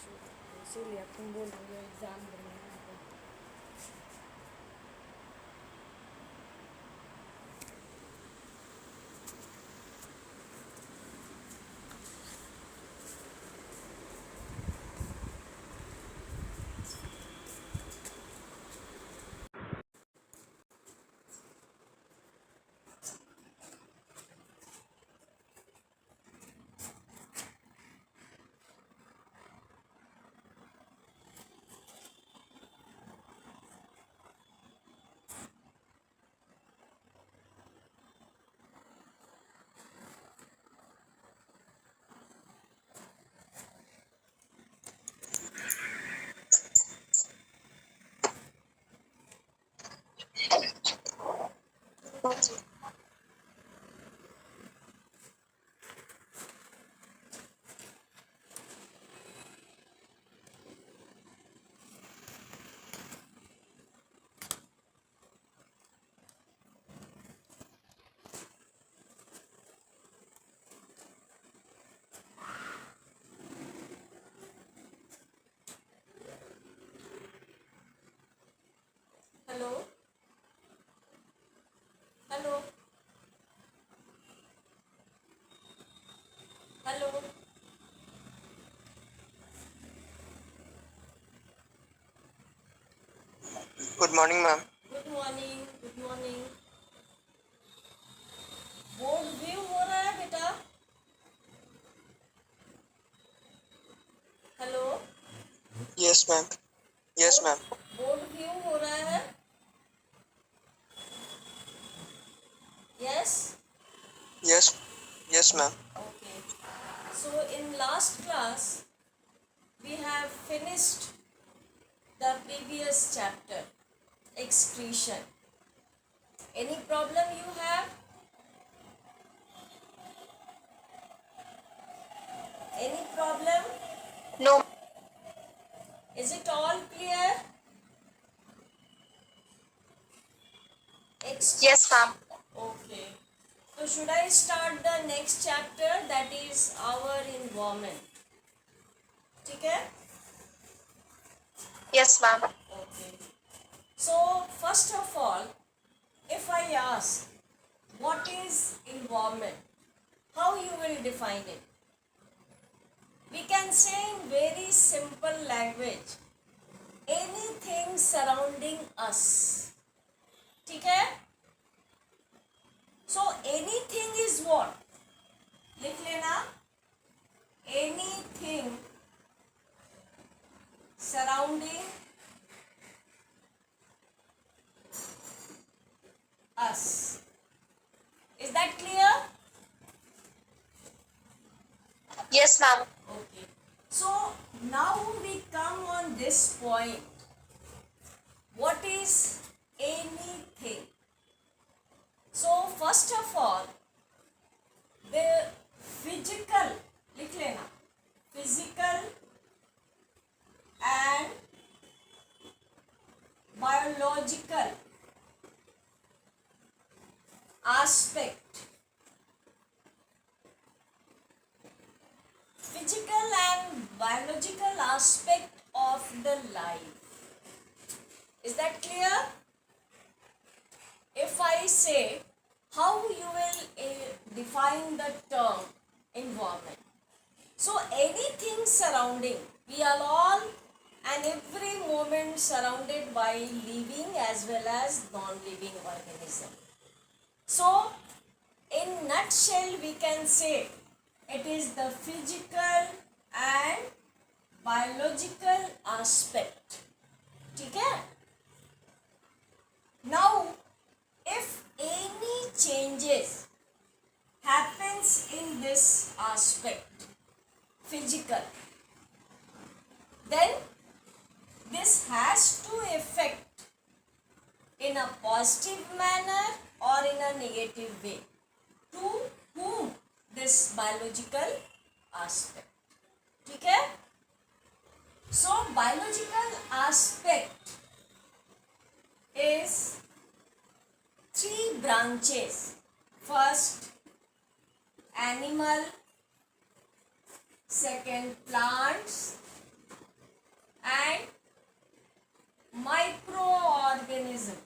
इसीलिए अब तुम बोल रही हो एग्ज़ाम देने को। Hello hello hello. Good morning, ma'am. Good morning good morning. Board view हो रहा है बेटा? Hello. Yes, ma'am. Yes, ma'am. Board view हो रहा है? Yes. Yes, yes, ma'am. Okay. So in last class we have finished the previous chapter, excretion. Any problem you have? Any problem? No. Is it all clear? Yes, ma'am. Okay. So should I start the next chapter, that is our environment? ठीक है? Yes, ma'am. Okay. So first of all, if I ask what is environment, how you will define it? We can say in very simple language, anything surrounding us. ठीक है? So anything is what? लिख लेना, anything surrounding us. Is that clear? Yes, ma'am. Okay. So now we come on this point. What is anything? So first of all, the physical, लिख लेना, physical and biological aspect. Physical and biological aspect of the life. Is that clear? If I say, how you will define the term environment? So anything surrounding, we are all and every moment surrounded by living as well as non-living organism. So in nutshell we can say it is the physical and biological aspect. ठीक है? Now if any changes happens in this aspect, physical, then this has to affect in a positive manner or in a negative way. To whom? This biological aspect. ठीक है? So biological aspect is 3 branches. First, animal. Second, plants. and microorganism.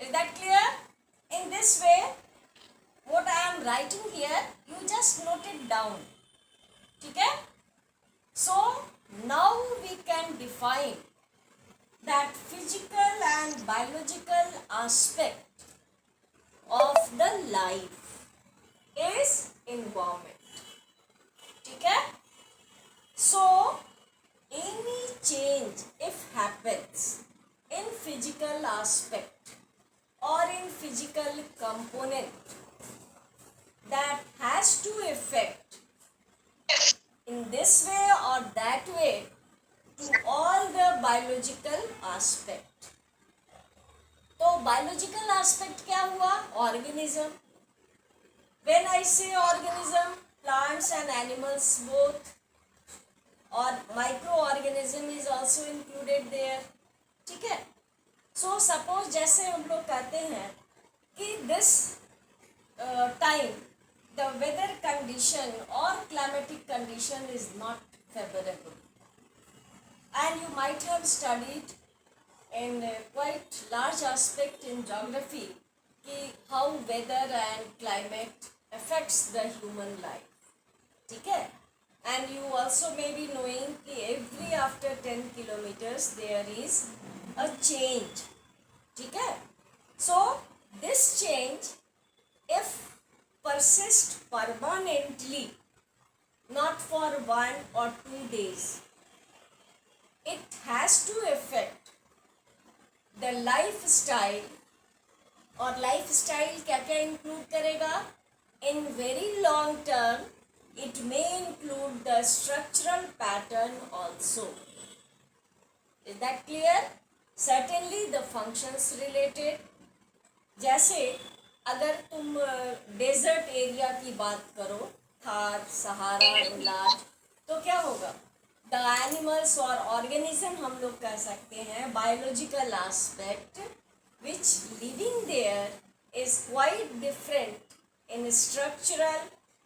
Is that clear? In this way, what I am writing here, you just note it down. Okay? So, now we can define that physical and biological aspect of the life is environment. Okay? So, any change if happens in physical aspect or in physical component that has to affect in this way or that way to all the biological aspect. तो biological aspect क्या हुआ? Organism. When I say organism, plants and animals both, or microorganism is also included there. ठीक है? So suppose जैसे हम लोग कहते हैं कि this time the weather condition or climatic condition is not favorable, and you might have studied in quite large aspect in geography कि how weather and climate affects the human life. ठीक है? And you also may be knowing कि every after 10 kilometers there is a change. ठीक है? So this change, if persist permanently, not for 1 or 2 days, it has to affect the lifestyle. और lifestyle क्या क्या include करेगा? In very long term, it may include the structural pattern also. Is that clear? Certainly the functions related. जैसे अगर तुम desert area की बात करो, थार, सहारा, हिमालय, तो क्या होगा? द एनिमल्स और ऑर्गेनिज्म हम लोग कह सकते हैं biological aspect which living there is quite different in structural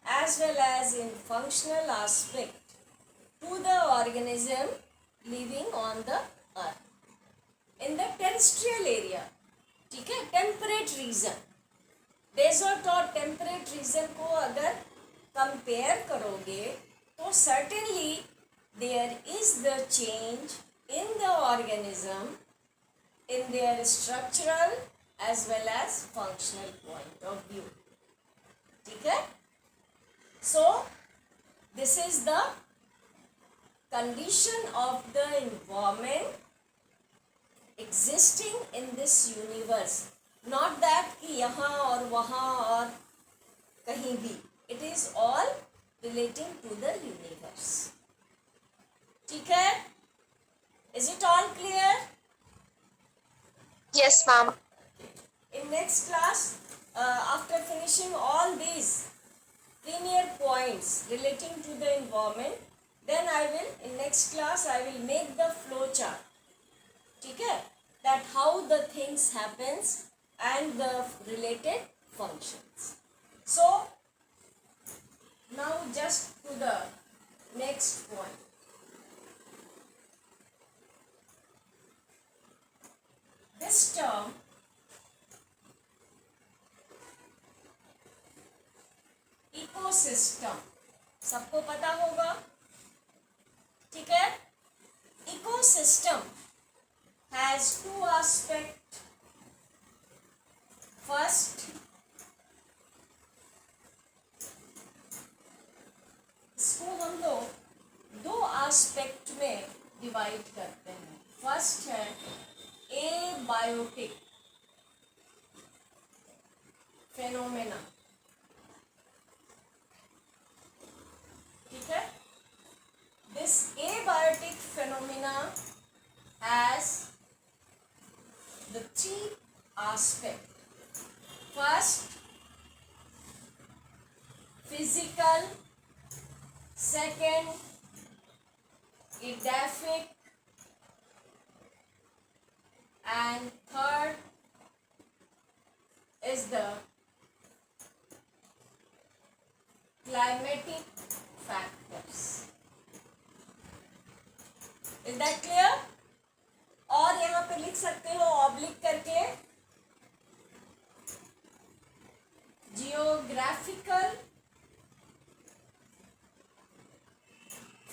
as well as in functional aspect to the organism living on the earth. In the terrestrial area, ठीक है, टेम्परेट रीजन, डेजर्ट और temperate region को अगर compare करोगे तो certainly there is the change in the organism in their structural as well as functional point of view. ठीक है? So this is the condition of the environment existing in this universe. Not that कि यहाँ और वहाँ और कहीं भी. It is all relating to the universe. ठीक है? Is it all clear? Yes, ma'am. In next class, after finishing all these linear points relating to the environment, then I will, in next class, I will make the flow chart. ठीक है? That how the things happens and the related functions. So, now just to the next point. This term ecosystem सबको पता होगा. ठीक है? Ecosystem has two aspects. First, इसको हम लोग दो एस्पेक्ट में डिवाइड करते हैं. फर्स्ट है एबायोटिक फेनोमेना. ठीक है? This abiotic phenomena has the three aspects. First, physical. Second, edaphic. And third is the climatic factors. Is that clear? और यहाँ पे लिख सकते हो ऑब्लिक करके geographical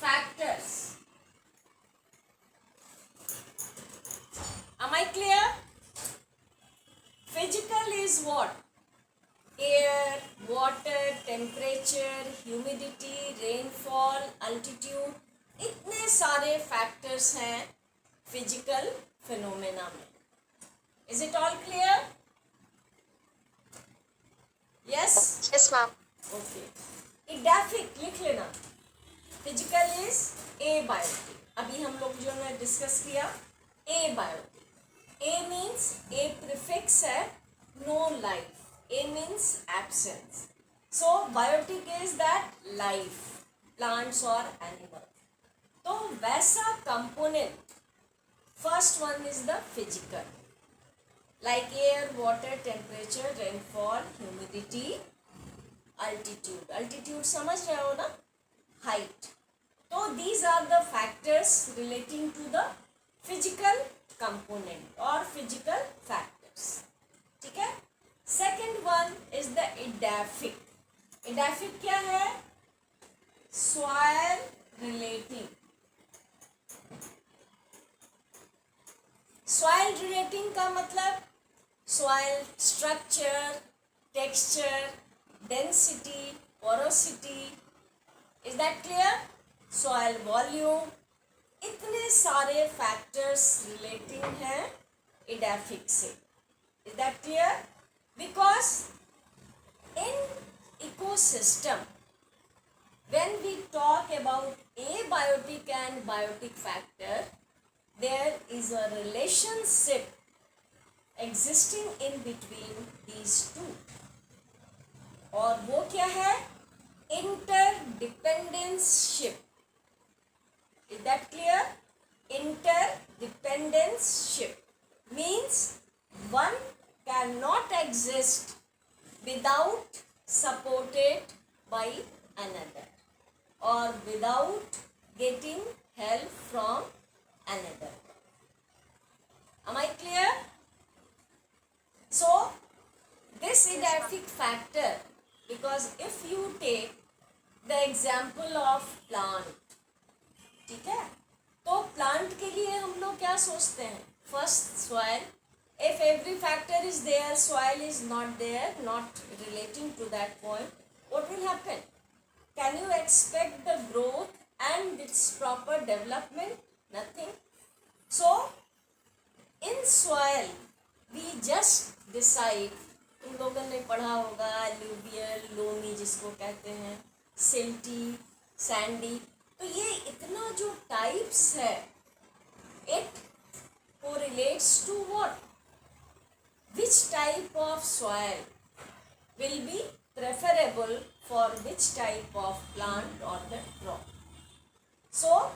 factors. Am I clear? Physical is what? Air, water, temperature, humidity, rainfall, altitude. इतने सारे factors हैं physical phenomena में. Is it all clear? Yes? Yes, ma'am. Okay. Edaphic लिख लेना. Physical is abiotic. अभी हम लोग जो ने डिस्कस किया abiotic. A means a prefix है no life. A means absence. So biotic is that life, plants or animals. तो वैसा component, first one is the physical, like air, water, temperature, rainfall, humidity, altitude. Altitude समझ रहे हो ना? Height. So these are the factors relating to the physical component or physical factors. ठीक है? Second one is the edaphic. Edaphic क्या है? Soil relating. Soil relating का मतलब soil structure, texture, density, porosity. Is that clear? Soil volume. इतने सारे factors relating हैं edaphic से. Is that clear? Because in ecosystem, when we talk about abiotic and biotic factor, there is a relationship existing in between these two. और वो क्या है? Interdependence. Is that clear? Interdependence means one cannot exist without supported by another or without getting help from another. Am I clear? So this edaphic factor, because if you take the example of plant, ठीक है, तो plant के लिए हम लोग क्या सोचते हैं? First soil. If every factor is there, soil is not there, not relating to that point, what will happen? Can you expect the growth and its proper development? Nothing. So in soil we just decide, तुम लोगों ने पढ़ा होगा alluvial, loamy जिसको कहते हैं, silty, sandy. तो ये इतना जो टाइप्स है, it correlates to what? Which type of soil will be preferable for which type of plant or the crop. So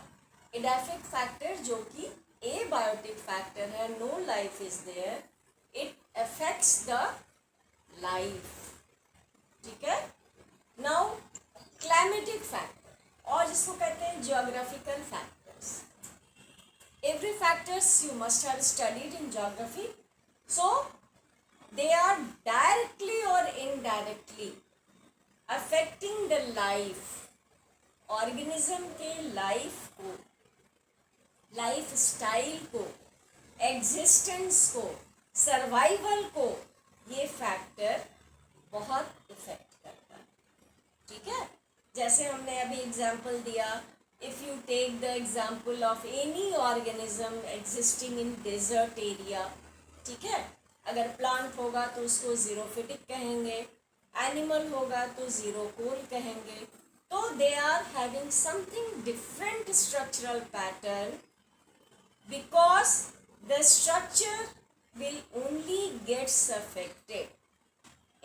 edaphic factor जो कि abiotic factor है, no life is there, it affects the life. ठीक है? Now climatic factor, और जिसको कहते हैं geographical factors. Every factors you must have studied in geography. So they are directly or indirectly affecting the life. organism के life को, life style को, existence को, सर्वाइवल को ये फैक्टर बहुत इफेक्ट करता है. ठीक है? जैसे हमने अभी एग्जाम्पल दिया, if you take the example of any organism existing in desert area. ठीक है? अगर प्लांट होगा तो उसको ज़ीरोफिटिक कहेंगे, एनिमल होगा तो ज़ीरोकोल कहेंगे. तो they are having something different structural pattern because the structure will only gets affected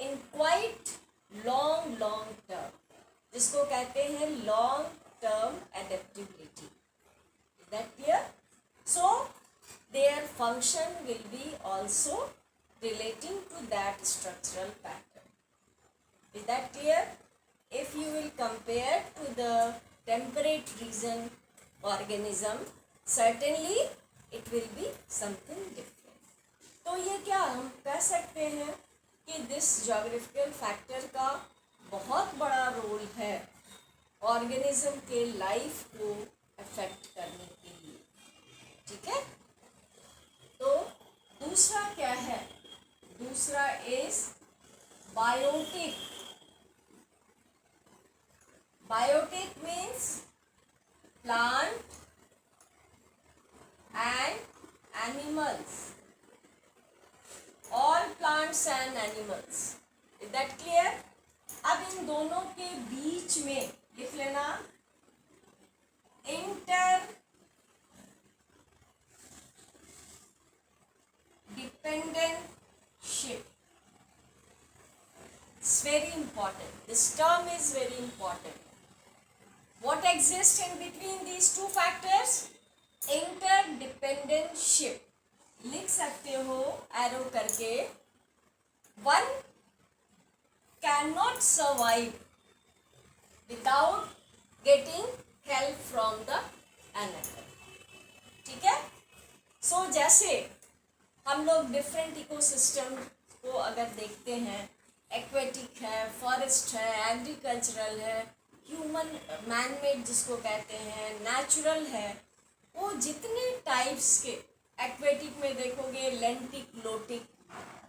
in quite long term, जिसको कहते हैं long term adaptability. Is that clear? So their function will be also relating to that structural pattern. Is that clear? if you will compare to the temperate region organism, certainly it will be something different. तो ये क्या हम कह सकते हैं कि this geographical factor का बहुत बड़ा रोल है ऑर्गेनिज्म के लाइफ को अफेक्ट करने के लिए. ठीक है. तो दूसरा क्या है? दूसरा is biotic. Biotic means plant and animals. All plants and animals. Is that clear? अब इन दोनों के बीच में लिख लेना inter dependentship. It's very important. This term is very important. What exists in between these two factors? Interdependentship. लिख सकते हो एरो करके. One cannot survive without getting help from the another. ठीक है. So जैसे हम लोग डिफरेंट इकोसिस्टम को अगर देखते हैं, एक्वेटिक है, फॉरेस्ट है, एग्रीकल्चरल है, ह्यूमन मैन मेड जिसको कहते हैं, नेचुरल है, वो जितने टाइप्स के एक्वेटिक में देखोगे लेंटिक, लोटिक.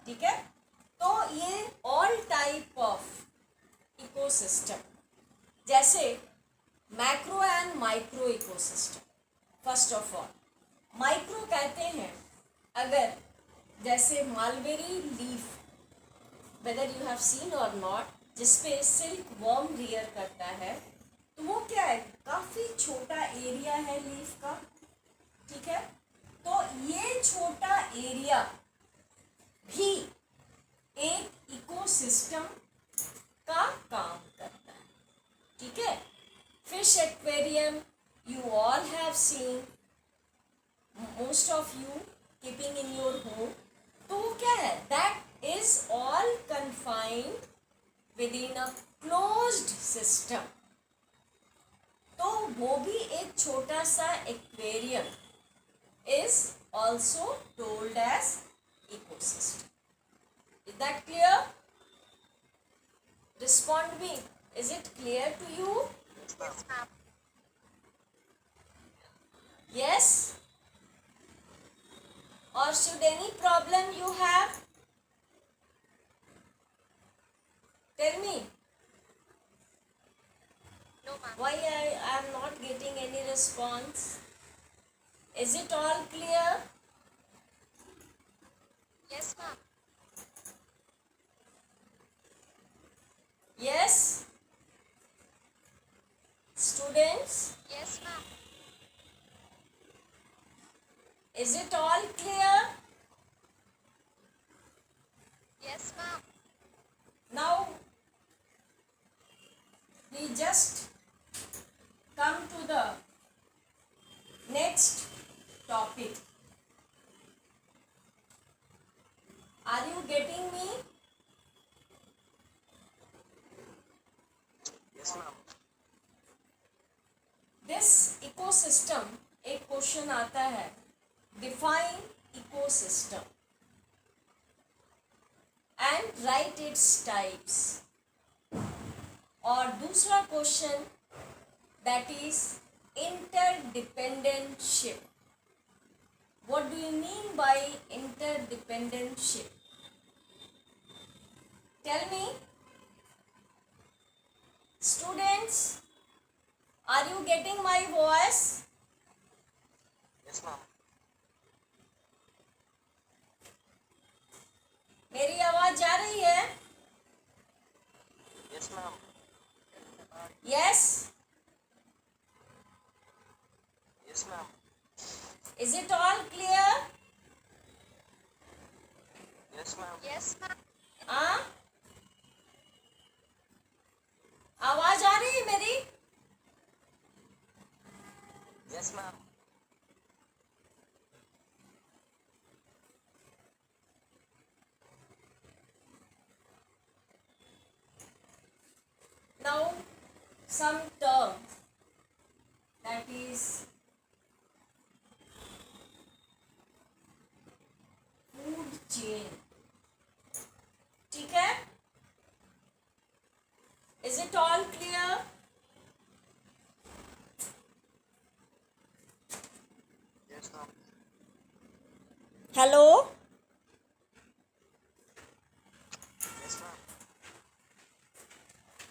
ठीक है. तो ये ऑल टाइप ऑफ इकोसिस्टम. जैसे macro and micro ecosystem. First of all micro कहते हैं अगर जैसे mulberry leaf, whether you have seen और नॉट, जिसपे सिल्क वॉर्म रियर करता है, तो वो क्या है? काफ़ी छोटा एरिया है लीफ का. ठीक है. तो ये छोटा एरिया भी एक इकोसिस्टम का काम करता है. ठीक है. Fish aquarium you all have seen, most of you keeping in your home. तो वो क्या है? That is all confined within a closed system. तो वो भी एक छोटा सा aquarium is also told as ecosystem. Is that clear? Respond me. Is it clear to you? Yes, ma'am. Yes? Or should any problem you have? Tell me. No, ma'am. Why I am not getting any response? Is it all clear? Yes, ma'am. Yes? Students, Yes, ma'am. is it all clear? Yes, ma'am. Now, we just come to the next topic. Are you getting me? Yes, ma'am. This ecosystem, एक question आता है, define ecosystem and write its types. और दूसरा question that is interdependentship. What do you mean by interdependentship? Tell me. Students, are you getting my voice? Yes, ma'am. मेरी आवाज जा रही है? Yes, ma'am. Yes? Yes, ma'am. Is it all clear? Yes, ma'am. Yes, ma'am. हाँ? आवाज आ रही है मेरी? Yes, ma'am. Now, some terms, that is food chain. ठीक है? Is it all clear? Yes, ma'am. Hello? Yes, ma'am.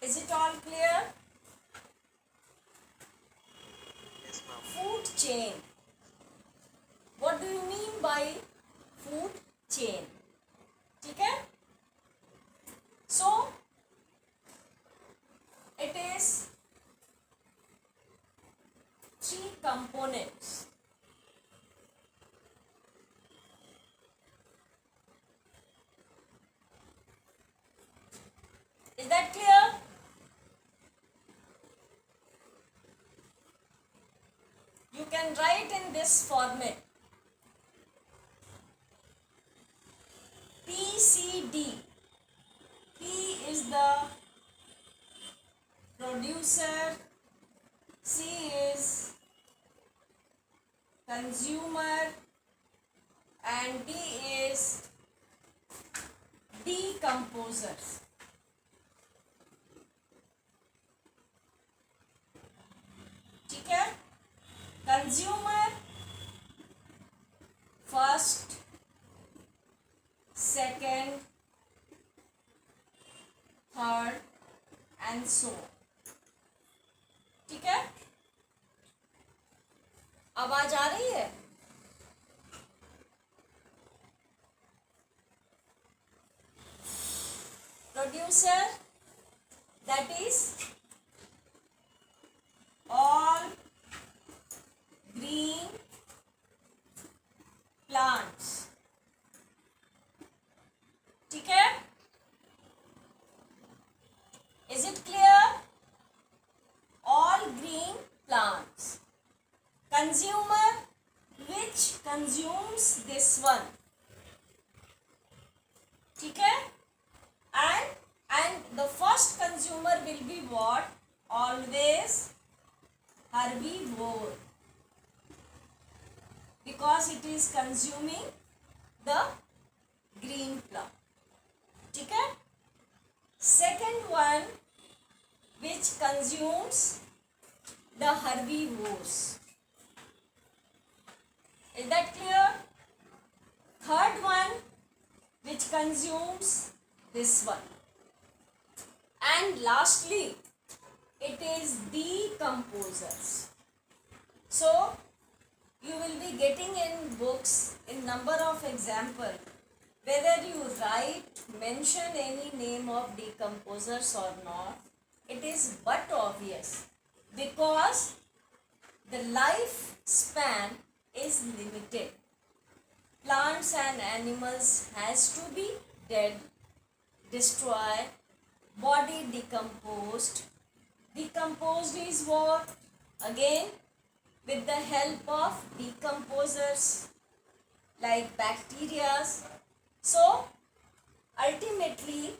Is it all clear? Yes, ma'am. Food chain. What do you mean by food chain? ठीक है? So, it is 3 components. Is that clear? You can write in this format. PCD. P is the producer, C is consumer, and D is decomposers. ठीक है? Consumer first, second, third and so on. ठीक है? आवाज आ रही है? Producer, that is all green plants. ठीक है? Is it clear? All green plants. Consumer, which consumes this one. ठीक है? And the first consumer will be what? Always herbivore, because it is consuming the green plant. ठीक है? Second one, which consumes the herbivores. Is that clear? Third one, which consumes this one. And lastly, it is decomposers. So, you will be getting in books in number of example, whether you write, mention any name of decomposers or not, it is but obvious, because the lifespan is limited. Plants and animals has to be dead, destroyed, body decomposed. Decomposed is what? Again, with the help of decomposers like bacteria. So, ultimately,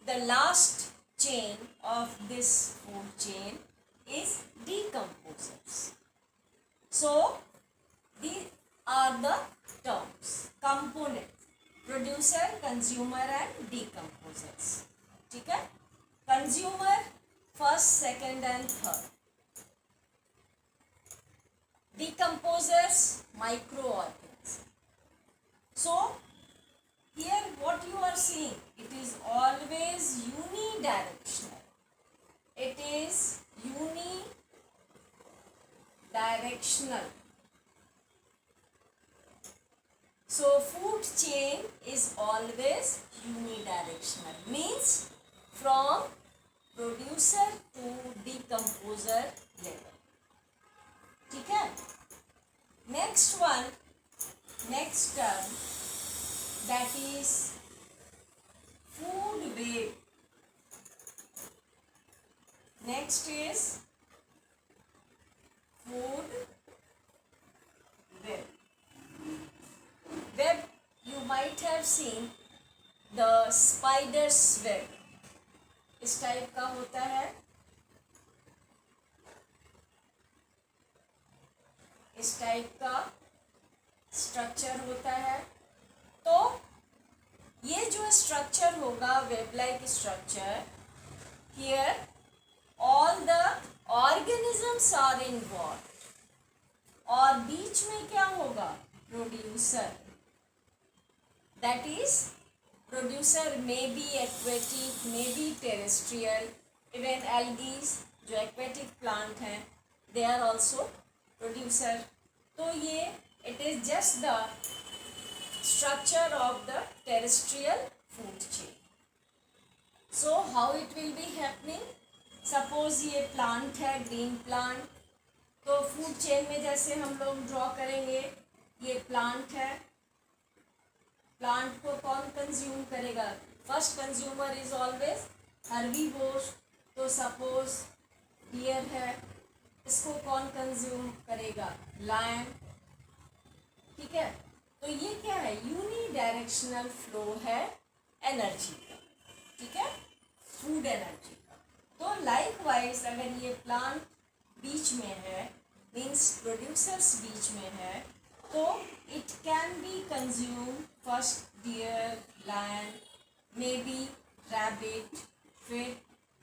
the last chain of this food chain is decomposers. So, these are the terms, components: producer, consumer and decomposers. ठीक है? Consumer first, second and third. Decomposers, microorganisms. So, here what you are seeing, it is always unidirectional. It is unidirectional. So, food chain is always unidirectional. Means from producer to decomposer level. ठीक है? Next one, next term, that is food web. Next is food web. Web, you might have seen the spider's web. इस type का होता है, इस type का structure होता है। तो ये जो स्ट्रक्चर होगा web like structure, here all the organisms are involve, और बीच में क्या होगा, producer, that is producer may be aquatic, may be terrestrial, even algae जो एक्वेटिक प्लांट हैं दे आर ऑल्सो प्रोड्यूसर। तो ये it is just the structure of the terrestrial food chain. So how it will be happening? Suppose ये plant है, green plant, तो food chain में जैसे हम लोग draw करेंगे, ये plant है, plant को कौन consume करेगा? First consumer is always herbivores, तो suppose deer है, इसको कौन consume करेगा? Lion, ठीक है। तो ये क्या है, यूनी डायरेक्शनल फ्लो है एनर्जी का, ठीक है, फूड एनर्जी का। तो लाइकवाइज अगर ये प्लांट बीच में है, मीन्स प्रोड्यूसर्स बीच में है, तो it can be consume first deer, lion, may be rabbit, फिर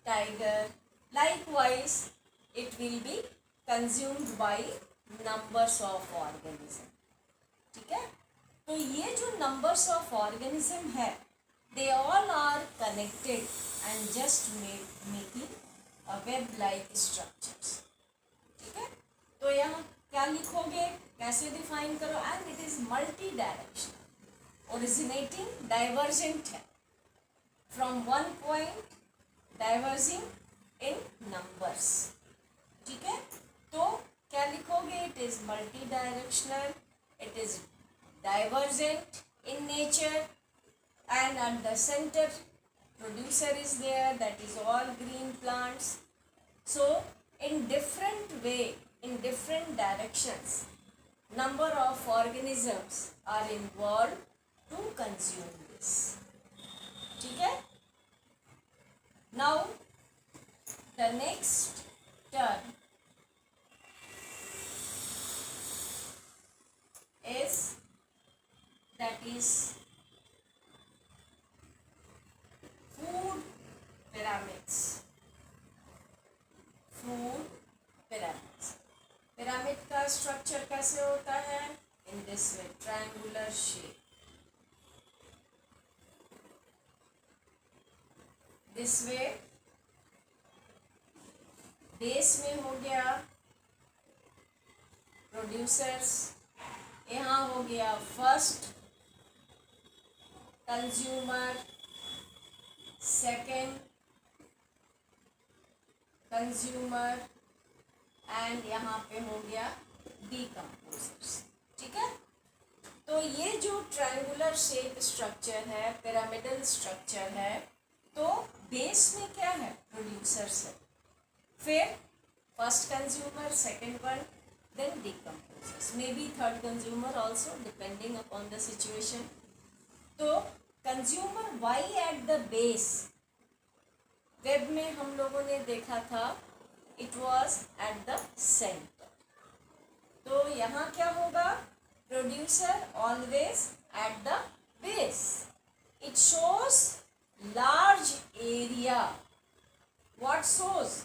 tiger, likewise it will be consumed by numbers of organism, ठीक है। तो ये जो नंबर्स ऑफ ऑर्गेनिज्म है, they all are connected and just making a web like structures, ठीक है। तो यहाँ क्या लिखोगे, कैसे डिफाइन करो, and it is multi directional, originating divergent है from one point, diverging in numbers, ठीक है। तो क्या लिखोगे, it is multi directional, it is divergent in nature, and at the center producer is there, that is all green plants. So in different way, in different directions, number of organisms are involved to consume this, ठीक है। Now the next term is, that is food pyramids, food pyramids। Pyramid का structure कैसे होता है, in this way, triangular shape, this way, base में हो गया producers, यहाँ हो गया first consumer, second consumer, and यहाँ पे हो गया डीकम्पोजर्स, ठीक है। तो ये जो ट्रायंगुलर शेप स्ट्रक्चर है, पिरामिडल स्ट्रक्चर है, तो बेस में क्या है, प्रोड्यूसर्स है, फिर first consumer, second one, then decomposers, maybe third consumer also depending upon the situation. तो consumer why at the base, web में हम लोगों ने देखा था it was at the center, तो यहाँ क्या होगा, producer always at the base, it shows large area, what shows,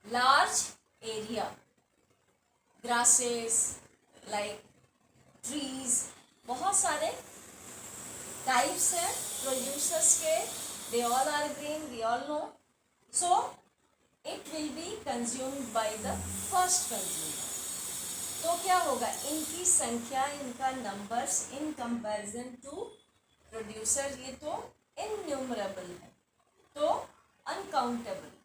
large area, grasses like trees, बहुत सारे टाइप्स हैं प्रोड्यूसर्स के, they all are green, we all know, so it will be consumed by the first consumer। तो क्या होगा, इनकी संख्या, इनका numbers in comparison to producer, ये तो इनन्यूमरेबल है, तो अनकाउंटेबल।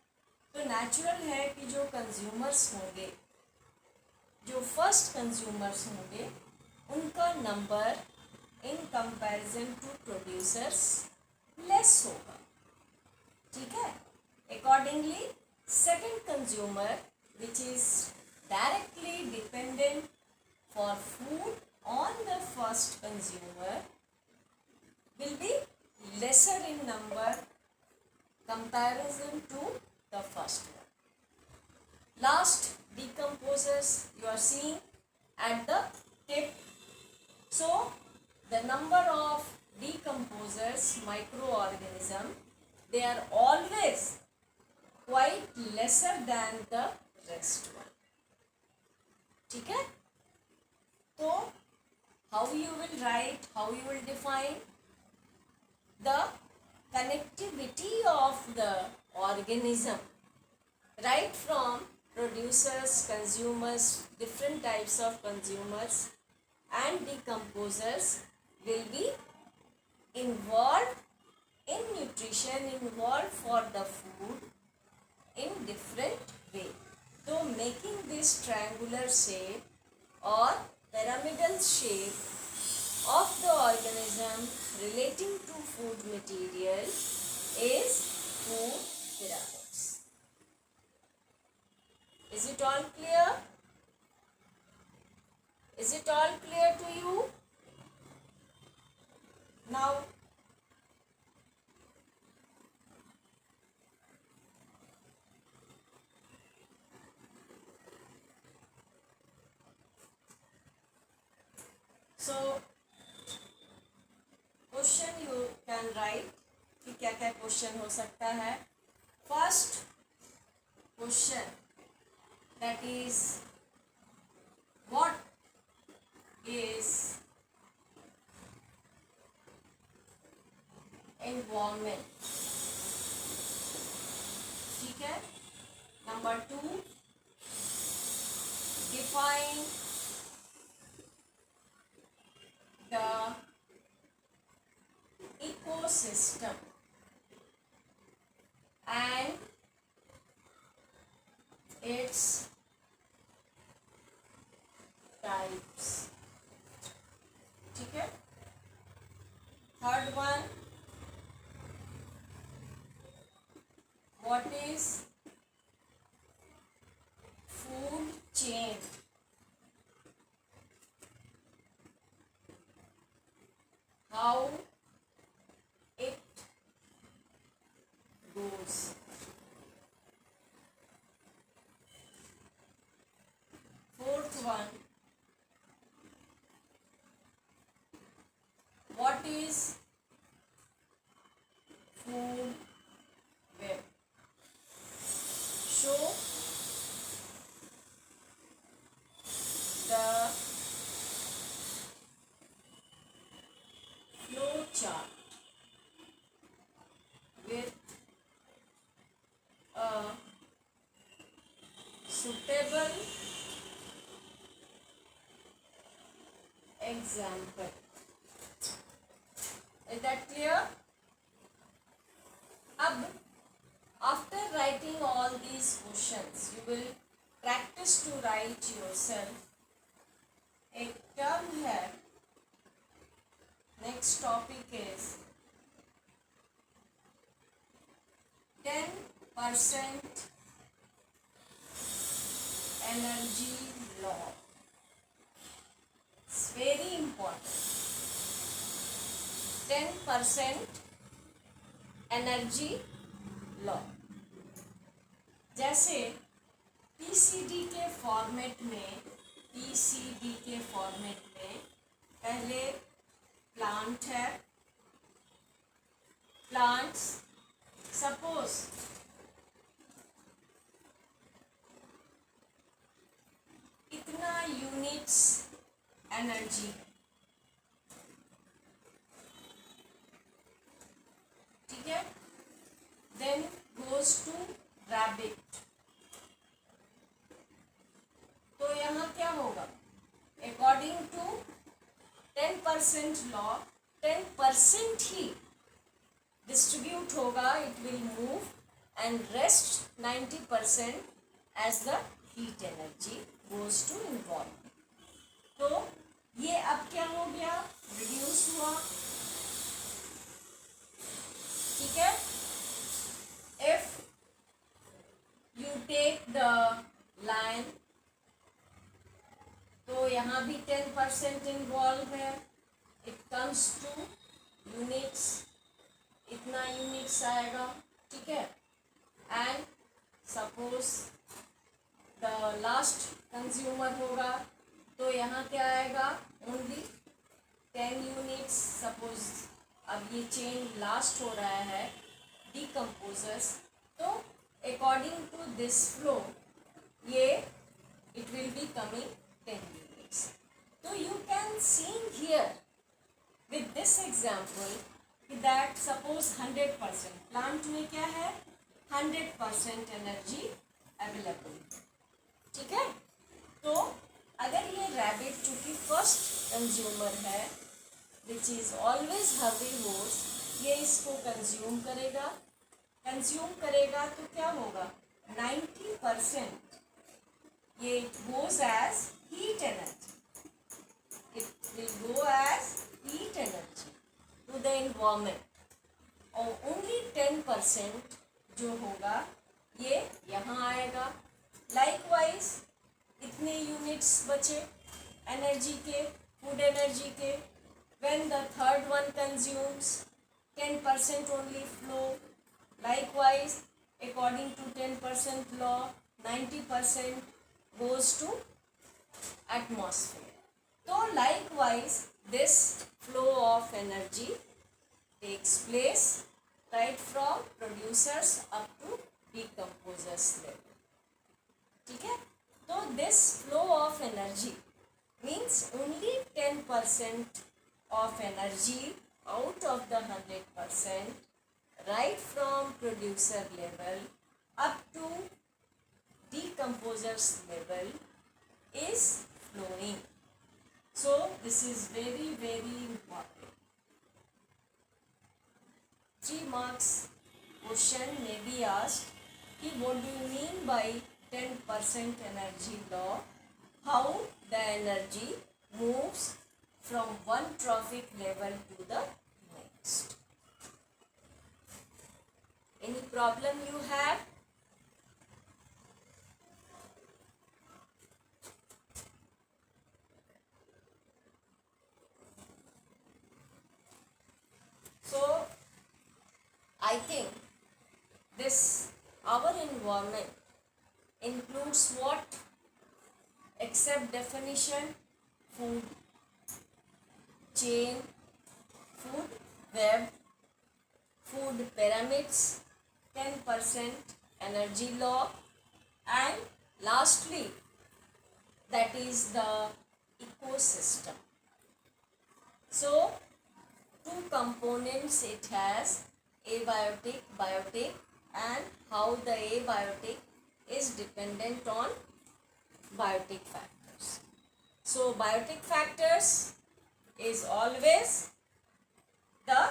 तो नेचुरल है कि जो कंज्यूमर्स होंगे, जो फर्स्ट कंज्यूमर्स होंगे, उनका number in comparison to producers less होगा, ठीक है। Accordingly second consumer which is directly dependent for food on the first consumer will be lesser in number comparison to the first one. Last decomposers you are seeing at the tip. So the number of decomposers, microorganism, they are always quite lesser than the rest one. ठीक है? तो how you will write, how you will define the connectivity of the organism, right from producers, consumers, different types of consumers and decomposers will be involved in nutrition, involved for the food in different way. So making this triangular shape or pyramidal shape of the organism relating to food material is food pyramids. Is it all clear? Is it all clear to you? Now, so question you can write कि क्या क्या question हो सकता है. First question that is what is environment. ठीक है. Number 2, define the ecosystem and its types. ठीक है. Third one, what is food chain. How it goes. Fourth one, what is food web. Show the flow chart with a suitable example. Is that clear? अब after writing all these questions, you will practice to write yourself. एक term है. Next topic is 10% energy law. It's very important. 10% energy law. जैसे PCD के format में पहले plant है. Plants suppose इतना units energy. ठीक है. Then goes to rabbit. तो यहाँ क्या होगा? अकॉर्डिंग टू 10% लॉ 10% ही डिस्ट्रीब्यूट होगा. It will move and rest 90% as the heat energy goes to involve. तो ये अब क्या हो गया? रिड्यूस हुआ. ठीक है. If you take the line तो यहाँ भी 10% इन्वॉल्व है. इट कम्स टू यूनिट्स इतना यूनिट्स आएगा, ठीक है। And suppose the last consumer होगा तो यहाँ क्या आएगा, ओनली 10 यूनिट्स। सपोज अब ये चेन लास्ट हो रहा है डिकम्पोजर्स, तो अकॉर्डिंग टू दिस फ्लो ये it will be coming 10 units. So you can see here with this example that suppose 100% plant में क्या है, 100% एनर्जी अवेलेबल, ठीक है। तो अगर ये रैबिट चूँकि फर्स्ट कंज्यूमर है विच इज़ ऑलवेज हर्बीवोर्स, ये इसको कंज्यूम करेगा तो क्या होगा, 90% ये goes as heat energy. It will go as heat energy to the environment. और only 10% जो होगा ये यहाँ आएगा। Likewise इतने यूनिट्स बचे एनर्जी के, फूड एनर्जी के। When the third one consumes 10% only flow. Likewise according to 10% law 90% goes to atmosphere. So likewise this flow of energy takes place right from producers up to decomposers level, ठीक है। तो this flow of energy means only 10% of energy out of the 100% right from producer level up to decomposers level is flowing. So this is very very important. 3 marks question may be asked कि what do you mean by 10% energy law, how the energy moves from one trophic level to the next. Any problem you have? So I think this our environment includes what except definition, food chain, food web, food pyramids, 10% energy law, and lastly that is the ecosystem. So 2 components it has, abiotic, biotic, and how the abiotic is dependent on biotic factors. So biotic factors is always the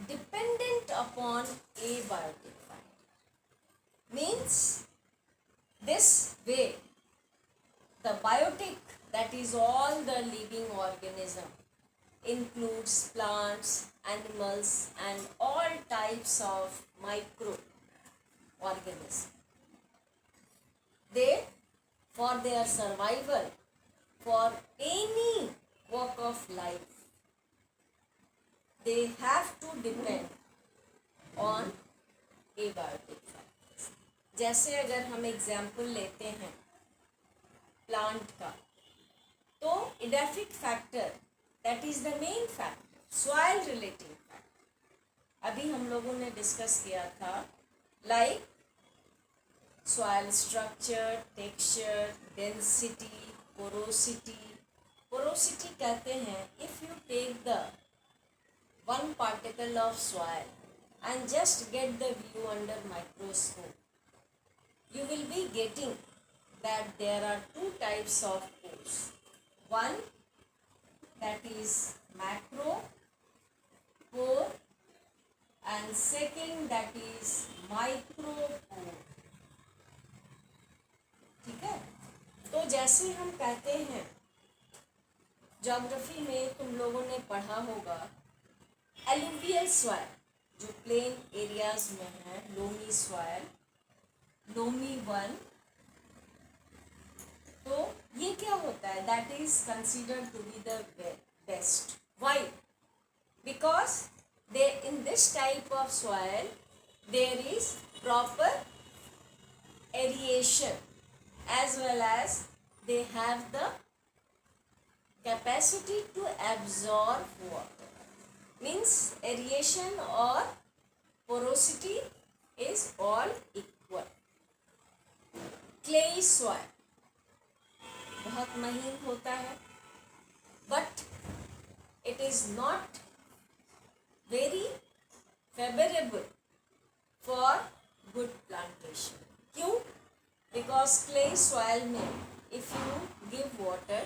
dependent upon abiotic factor. Means this way the biotic, that is all the living organism, includes plants, animals, and all types of microorganisms. They, for their survival, for any walk of life, they have to depend on abiotic factors. जैसे अगर हम example लेते हैं plant का, तो edaphic factor that is the main factor, soil relating factor अभी हम लोगों ने डिस्कस किया था, like soil structure, texture, density, porosity. Porosity कहते हैं if you take the one particle of soil and just get the view under microscope, you will be getting that there are 2 types of pores. One that is macro pore and second that is micro pore. ठीक है। तो जैसे हम कहते हैं, geography में तुम लोगों ने पढ़ा होगा एलुवियल सॉइल जो प्लेन एरियाज में है, लोमी सॉइल, लोमी 1, तो ये क्या होता है, that is considered to be the best. Why? Because in this type of soil there is proper aeration as well as they have the capacity to absorb water. Means aeration or porosity is all equal. Clay soil बहुत महीन होता है, but it is not very favorable for good plantation. क्यों? Because clay soil में if you give water,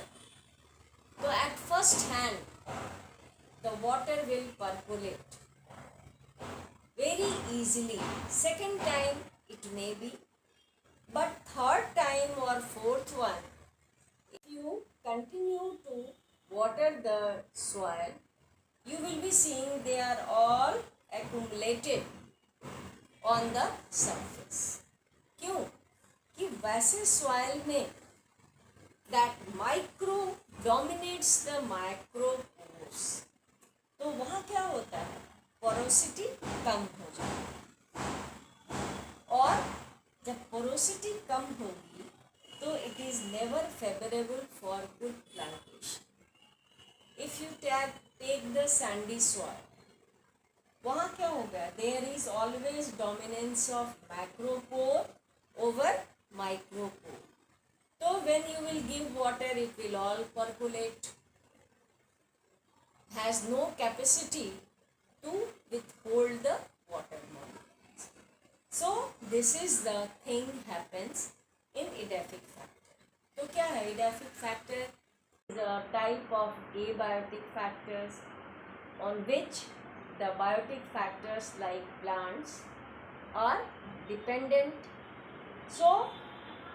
तो at first hand the water will percolate very easily. Second time it may be, but third time or fourth one, if you continue to water the soil, you will be seeing they are all accumulated on the surface. क्यों? कि वैसे soil में that micro dominates the macropores. तो वहाँ क्या होता है? Porosity कम हो जाती है, और जब पोरोसिटी कम होगी तो it is never favourable for good plantation. If you take the sandy soil, वहाँ क्या होगा? There is always dominance of macropore over micropore. तो when you will give water, it will all percolate, has no capacity to withhold the water molecules. So this is the thing happens in edaphic factor. तो क्या है edaphic factor? Is a type of abiotic factors on which the biotic factors like plants are dependent. So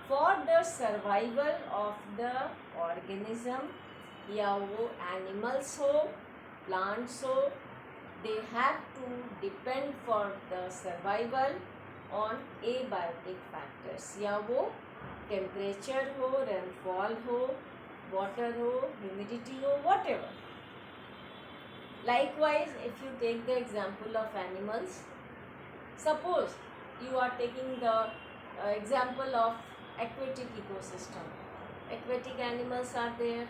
for the survival of the organism, या वो animals हो, plants हो, they have to depend for the survival on abiotic factors. या वो temperature हो, rainfall हो, water हो, humidity हो, whatever. Likewise, if you take the example of animals, suppose you are taking the example of aquatic ecosystem. Aquatic animals are there.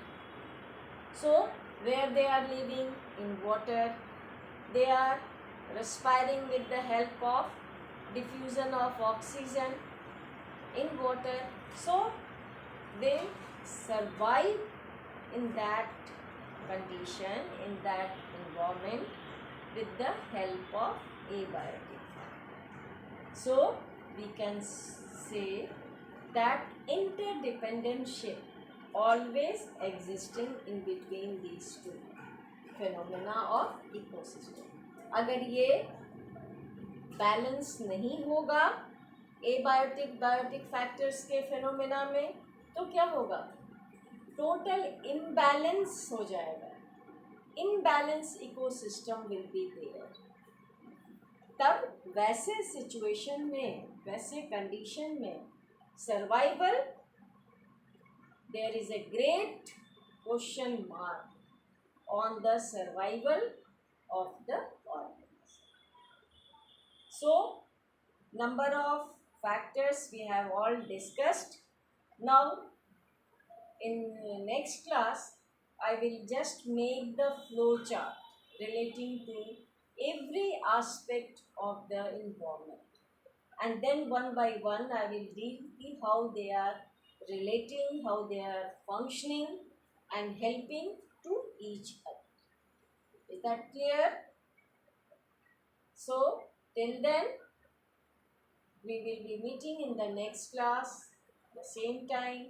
So where they are living in water, they are respiring with the help of diffusion of oxygen in water. So they survive in that condition, in that environment with the help of abiotic factor. So we can say that interdependentship always existing in between these two phenomena of ecosystem. अगर ये balance नहीं होगा abiotic biotic factors के phenomena में, तो क्या होगा? Total imbalance हो जाएगा. Imbalance ecosystem will be there. तब वैसे सिचुएशन में, वैसे कंडीशन में survival, there is a great question mark on the survival of the organism. So number of factors we have all discussed. Now in next class I will just make the flow chart relating to every aspect of the environment, and then one by one I will see how they are relating, how they are functioning and helping to each other. Is that clear? So till then we will be meeting in the next class the same time.